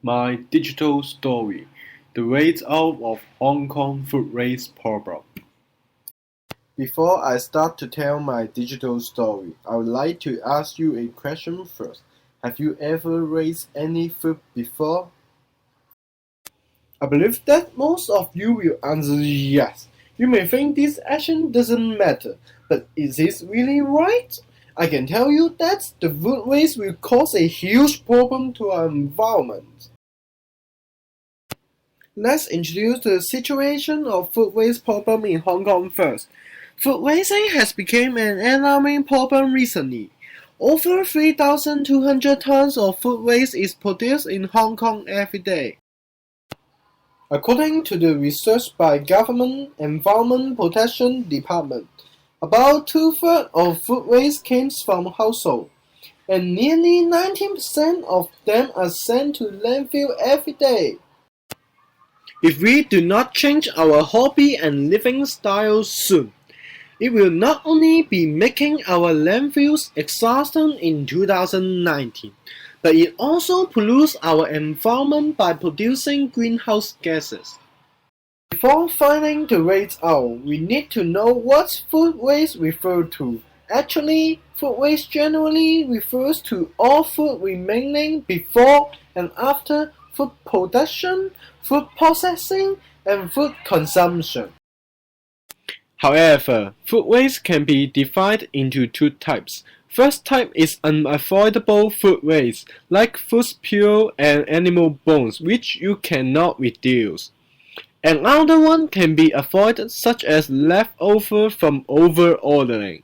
My digital story: The Ways Out of Hong Kong Food Waste Problem. Before I start to tell my digital story, I would like to ask you a question first. Have you ever raised any food before? I believe that most of you will answer yes. You may think this action doesn't matter, but is this really right? I can tell you that the food waste will cause a huge problem to our environment. Let's introduce the situation of food waste problem in Hong Kong first. Food wasting has become an alarming problem recently. Over 3,200 tons of food waste is produced in Hong Kong every day. According to the research by Government Environment Protection Department, about two-thirds of food waste comes from households, and nearly 19% of them are sent to landfill every day. If we do not change our hobby and living style soon, it will not only be making our landfills exhausted in 2019, but it also pollutes our environment by producing greenhouse gases. Before finding the waste out, we need to know what food waste refers to. Actually, food waste generally refers to all food remaining before and after food production, food processing, and food consumption. However, food waste can be divided into two types. First type is unavoidable food waste, like food spill and animal bones, which you cannot reduce. Another one can be avoided, such as leftover from over-ordering.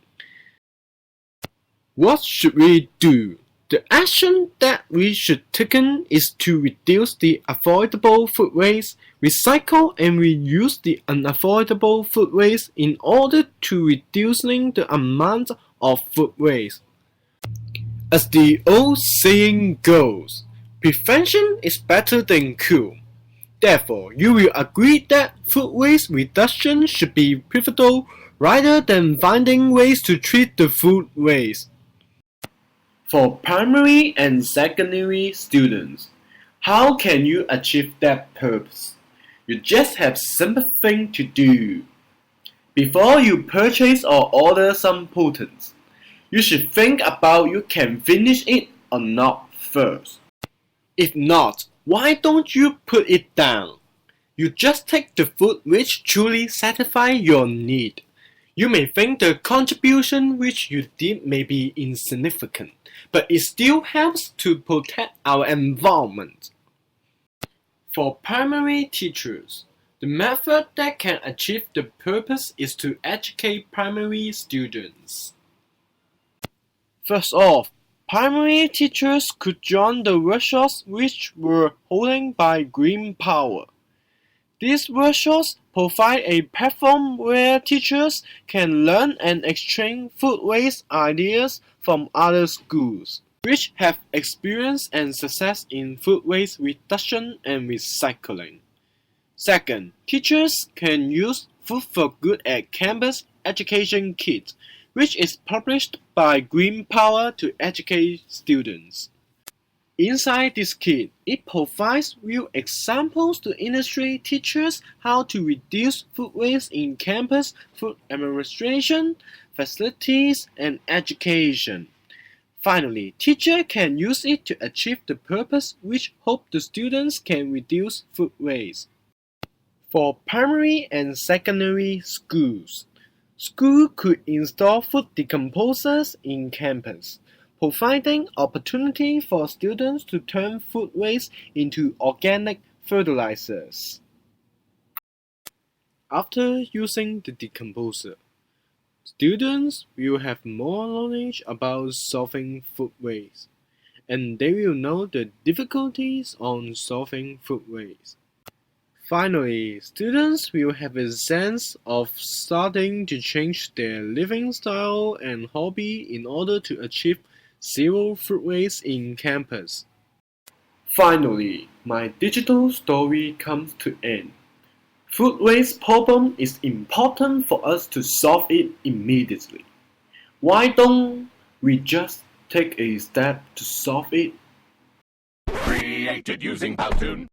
What should we do? The action that we should take is to reduce the avoidable food waste, recycle and reuse the unavoidable food waste in order to reducing the amount of food waste. As the old saying goes, prevention is better than cure. Therefore, you will agree that food waste reduction should be pivotal rather than finding ways to treat the food waste. For primary and secondary students, how can you achieve that purpose? You just have simple thing to do. Before you purchase or order some pollutants, you should think about you can finish it or not first. If not, why don't you put it down? You just take the food which truly satisfies your need. You may think the contribution which you did may be insignificant, but it still helps to protect our environment. For primary teachers, the method that can achieve the purpose is to educate primary students. First off, primary teachers could join the workshops which were holding by Green Power. These workshops provide a platform where teachers can learn and exchange food waste ideas from other schools, which have experience and success in food waste reduction and recycling. Second, teachers can use Food for Good at Campus Education Kit, which is published by Green Power to educate students. Inside this kit, it provides real examples to industry teachers how to reduce food waste in campus food administration, facilities, and education. Finally, teachers can use it to achieve the purpose which hope the students can reduce food waste. For primary and secondary schools, schools could install food decomposers in campus, providing opportunity for students to turn food waste into organic fertilizers. After using the decomposer, students will have more knowledge about solving food waste, and they will know the difficulties on solving food waste. Finally, students will have a sense of starting to change their living style and hobby in order to achieve zero food waste in campus. Finally, my digital story comes to end. Food waste problem is important for us to solve it immediately. Why don't we just take a step to solve it? Create created using Powtoon.